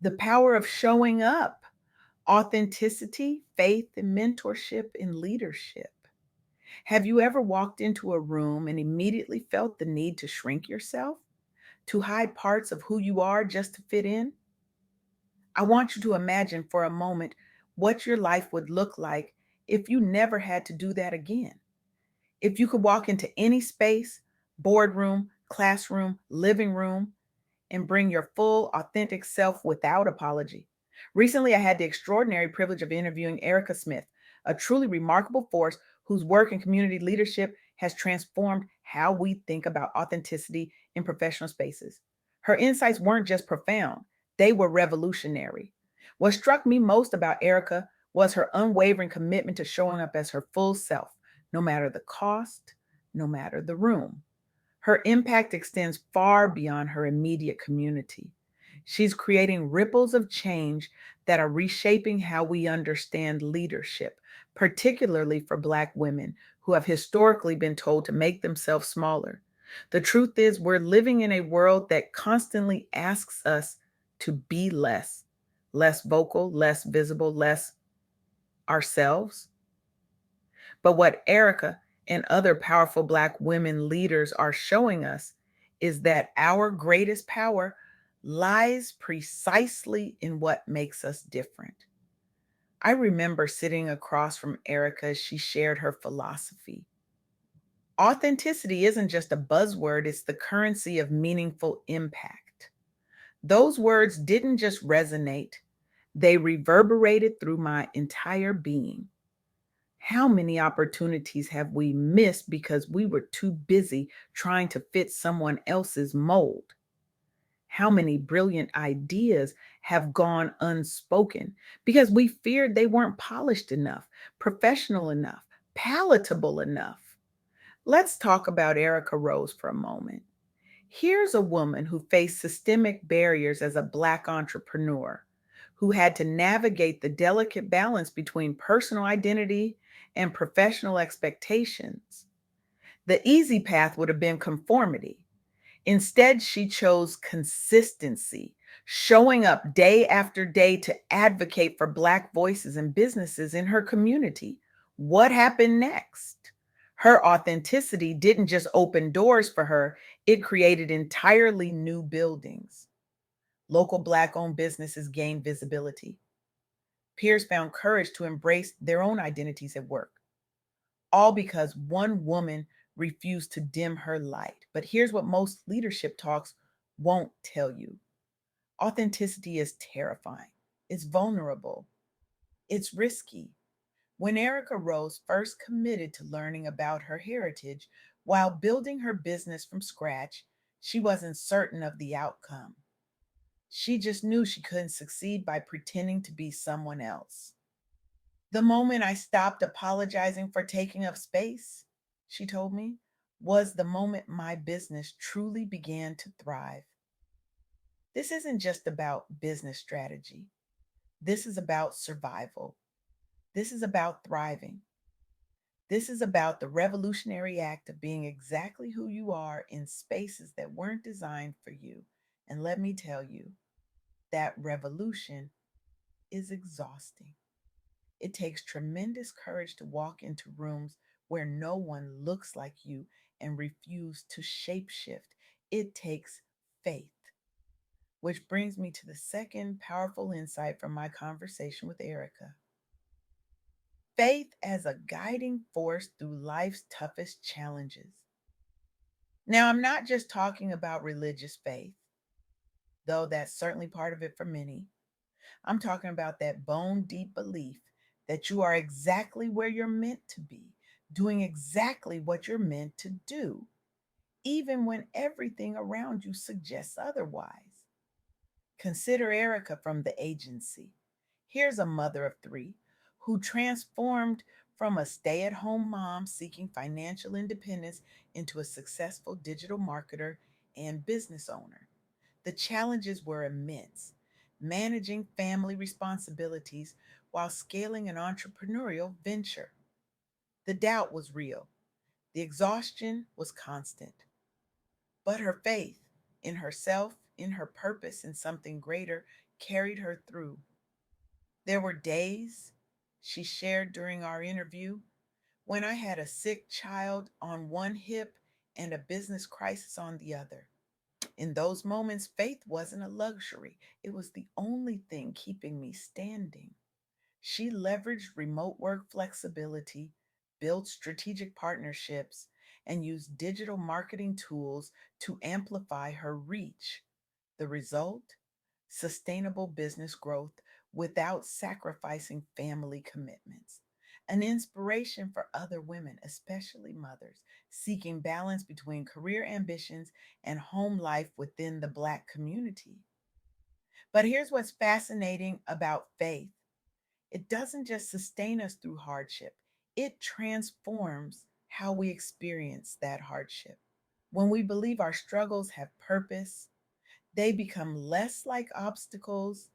The power of showing up, authenticity, faith, and mentorship in leadership. Have you ever walked into a room and immediately felt the need to shrink yourself, to hide parts of who you are just to fit in? I want you to imagine for a moment what your life would look like if you never had to do that again. If you could walk into any space, boardroom, classroom, living room, and bring your full, authentic self without apology. Recently, I had the extraordinary privilege of interviewing Erica Smith, a truly remarkable force whose work in community leadership has transformed how we think about authenticity in professional spaces. Her insights weren't just profound, they were revolutionary. What struck me most about Erica was her unwavering commitment to showing up as her full self, no matter the cost, no matter the room. Her impact extends far beyond her immediate community. She's creating ripples of change that are reshaping how we understand leadership, particularly for Black women who have historically been told to make themselves smaller. The truth is, we're living in a world that constantly asks us to be less, less vocal, less visible, less ourselves. But what Erica and other powerful Black women leaders are showing us is that our greatest power lies precisely in what makes us different. I remember sitting across from Erica as she shared her philosophy. Authenticity isn't just a buzzword, it's the currency of meaningful impact. Those words didn't just resonate, they reverberated through my entire being. How many opportunities have we missed because we were too busy trying to fit someone else's mold? How many brilliant ideas have gone unspoken because we feared they weren't polished enough, professional enough, palatable enough? Let's talk about Erica Rose for a moment. Here's a woman who faced systemic barriers as a Black entrepreneur, who had to navigate the delicate balance between personal identity and professional expectations. The easy path would have been conformity. Instead, she chose consistency, showing up day after day to advocate for Black voices and businesses in her community. What happened next? Her authenticity didn't just open doors for her, it created entirely new buildings. Local Black owned businesses gained visibility. Peers found courage to embrace their own identities at work, all because one woman refused to dim her light. But here's what most leadership talks won't tell you: authenticity is terrifying, it's vulnerable, it's risky. When Erica Rose first committed to learning about her heritage while building her business from scratch, she wasn't certain of the outcome. She just knew she couldn't succeed by pretending to be someone else. The moment I stopped apologizing for taking up space, she told me, was the moment my business truly began to thrive. This isn't just about business strategy. This is about survival. This is about thriving. This is about the revolutionary act of being exactly who you are in spaces that weren't designed for you. And let me tell you, that revolution is exhausting. It takes tremendous courage to walk into rooms where no one looks like you and refuse to shapeshift. It takes faith. Which brings me to the second powerful insight from my conversation with Erica: faith as a guiding force through life's toughest challenges. Now, I'm not just talking about religious faith, though that's certainly part of it for many. I'm talking about that bone deep belief that you are exactly where you're meant to be, doing exactly what you're meant to do, even when everything around you suggests otherwise. Consider Erica from the agency. Here's a mother of three who transformed from a stay at home mom seeking financial independence into a successful digital marketer and business owner. The challenges were immense: managing family responsibilities while scaling an entrepreneurial venture. The doubt was real, the exhaustion was constant, but her faith in herself in her purpose and something greater carried her through. There were days, she shared during our interview, when I had a sick child on one hip and a business crisis on the other. In those moments, faith wasn't a luxury, it was the only thing keeping me standing. She leveraged remote work flexibility, built strategic partnerships, and used digital marketing tools to amplify her reach. The result? Sustainable business growth without sacrificing family commitments. An inspiration for other women, especially mothers, seeking balance between career ambitions and home life within the Black community. But here's what's fascinating about faith: it doesn't just sustain us through hardship, it transforms how we experience that hardship. When we believe our struggles have purpose, they become less like obstacles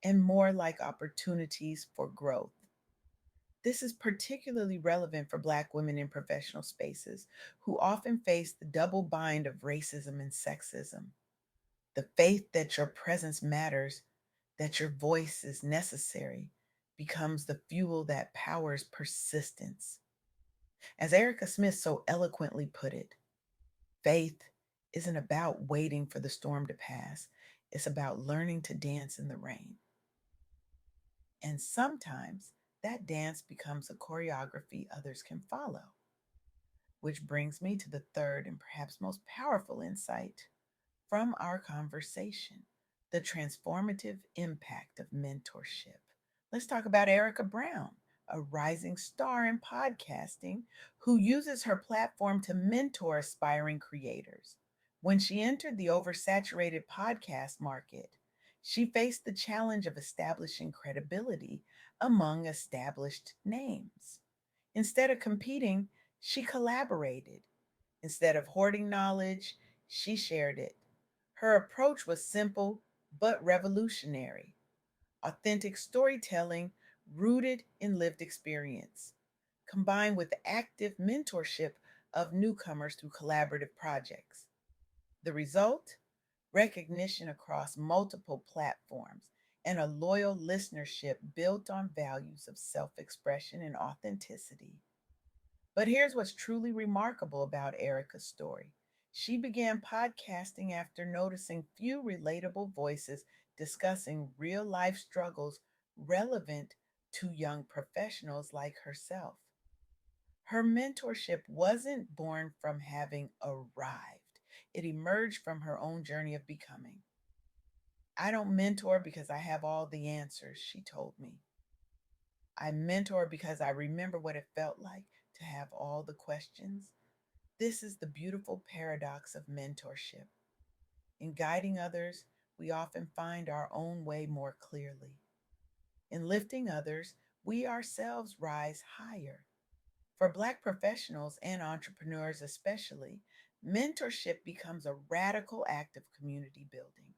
and more like opportunities for growth. This is particularly relevant for Black women in professional spaces who often face the double bind of racism and sexism. The faith that your presence matters, that your voice is necessary, becomes the fuel that powers persistence. As Erica Smith so eloquently put it, faith isn't about waiting for the storm to pass, it's about learning to dance in the rain. And sometimes that dance becomes a choreography others can follow. Which brings me to the third and perhaps most powerful insight from our conversation: the transformative impact of mentorship. Let's talk about Erica Brown, a rising star in podcasting who uses her platform to mentor aspiring creators. When she entered the oversaturated podcast market, she faced the challenge of establishing credibility among established names. Instead of competing, she collaborated. Instead of hoarding knowledge, she shared it. Her approach was simple but revolutionary: authentic storytelling rooted in lived experience, combined with active mentorship of newcomers through collaborative projects. The result? Recognition across multiple platforms and a loyal listenership built on values of self expression and authenticity. But here's what's truly remarkable about Erica's story. She began podcasting after noticing few relatable voices discussing real life struggles relevant to young professionals like herself. Her mentorship wasn't born from having arrived, it emerged from her own journey of becoming. I don't mentor because I have all the answers, she told me. I mentor because I remember what it felt like to have all the questions. This is the beautiful paradox of mentorship. In guiding others, we often find our own way more clearly. In lifting others, we ourselves rise higher. For Black professionals and entrepreneurs especially, mentorship becomes a radical act of community building.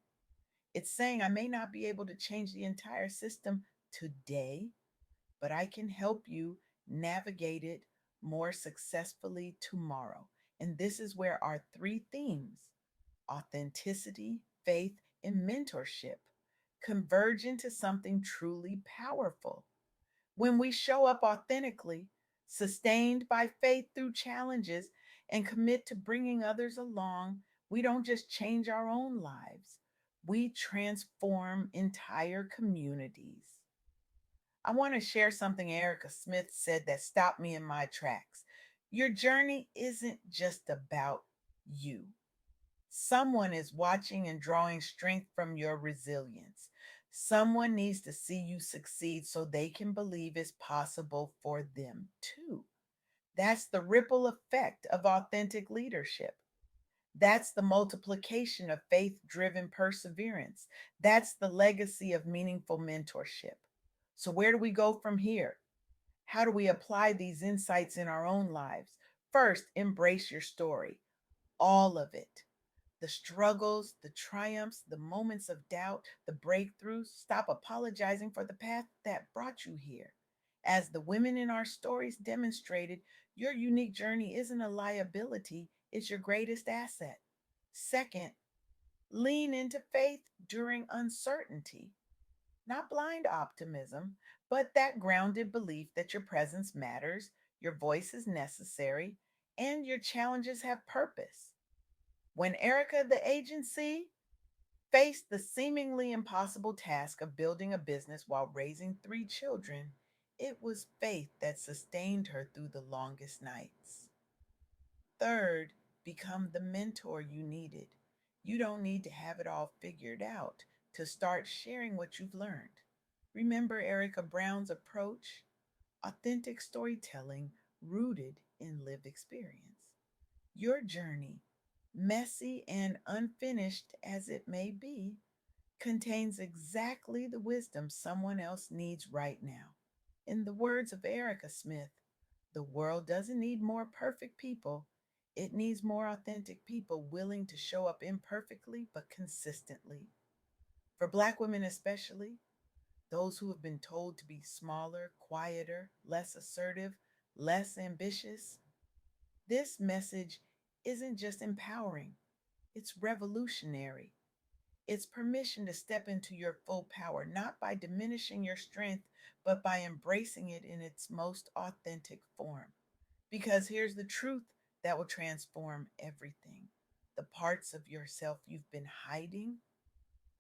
It's saying I may not be able to change the entire system today, but I can help you navigate it more successfully tomorrow. And this is where our three themes: authenticity, faith, and mentorship converge into something truly powerful. When we show up authentically, sustained by faith through challenges, and commit to bringing others along, we don't just change our own lives, we transform entire communities. I want to share something Erica Smith said that stopped me in my tracks. Your journey isn't just about you. Someone is watching and drawing strength from your resilience. Someone needs to see you succeed so they can believe it's possible for them too. That's the ripple effect of authentic leadership. That's the multiplication of faith driven perseverance. That's the legacy of meaningful mentorship. So, where do we go from here? How do we apply these insights in our own lives? First, embrace your story, all of it: the struggles, the triumphs, the moments of doubt, the breakthroughs. Stop apologizing for the path that brought you here. As the women in our stories demonstrated, your unique journey isn't a liability, it's your greatest asset. Second, Lean into faith during uncertainty, not blind optimism, but that grounded belief that your presence matters, your voice is necessary, and your challenges have purpose. When Erica, the agency, faced the seemingly impossible task of building a business while raising three children, it was faith that sustained her through the longest nights. Third, become the mentor you needed. You don't need to have it all figured out to start sharing what you've learned. Remember Erica Brown's approach? Authentic storytelling rooted in lived experience. Your journey, messy and unfinished as it may be, contains exactly the wisdom someone else needs right now. In the words of Erica Smith, the world doesn't need more perfect people. It needs more authentic people willing to show up imperfectly but consistently. For Black women, especially, those who have been told to be smaller, quieter, less assertive, less ambitious, this message isn't just empowering, it's revolutionary. It's permission to step into your full power, not by diminishing your strength, but by embracing it in its most authentic form. Because here's the truth that will transform everything. The parts of yourself you've been hiding,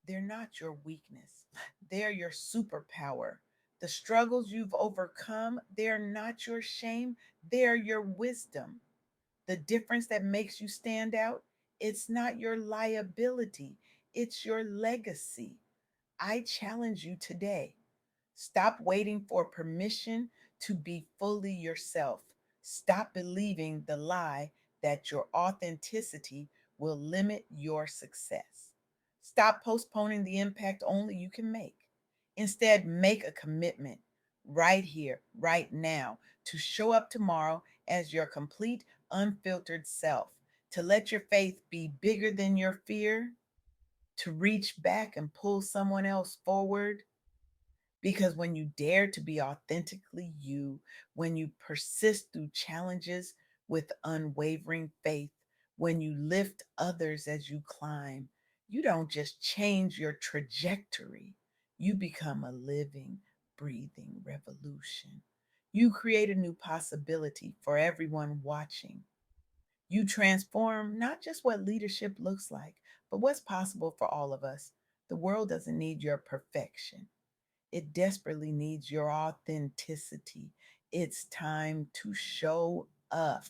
they're not your weakness, they're your superpower. The struggles you've overcome, they're not your shame, they're your wisdom. The difference that makes you stand out, it's not your liability, it's your legacy. I challenge you today. Stop waiting for permission to be fully yourself. Stop believing the lie that your authenticity will limit your success. Stop postponing the impact only you can make. Instead, make a commitment right here, right now, to show up tomorrow as your complete, unfiltered self, to let your faith be bigger than your fear, to reach back and pull someone else forward, because when you dare to be authentically you, when you persist through challenges with unwavering faith, when you lift others as you climb, you don't just change your trajectory, you become a living, breathing revolution. You create a new possibility for everyone watching. You transform not just what leadership looks like, but what's possible for all of us. The world doesn't need your perfection. It desperately needs your authenticity. It's time to show up.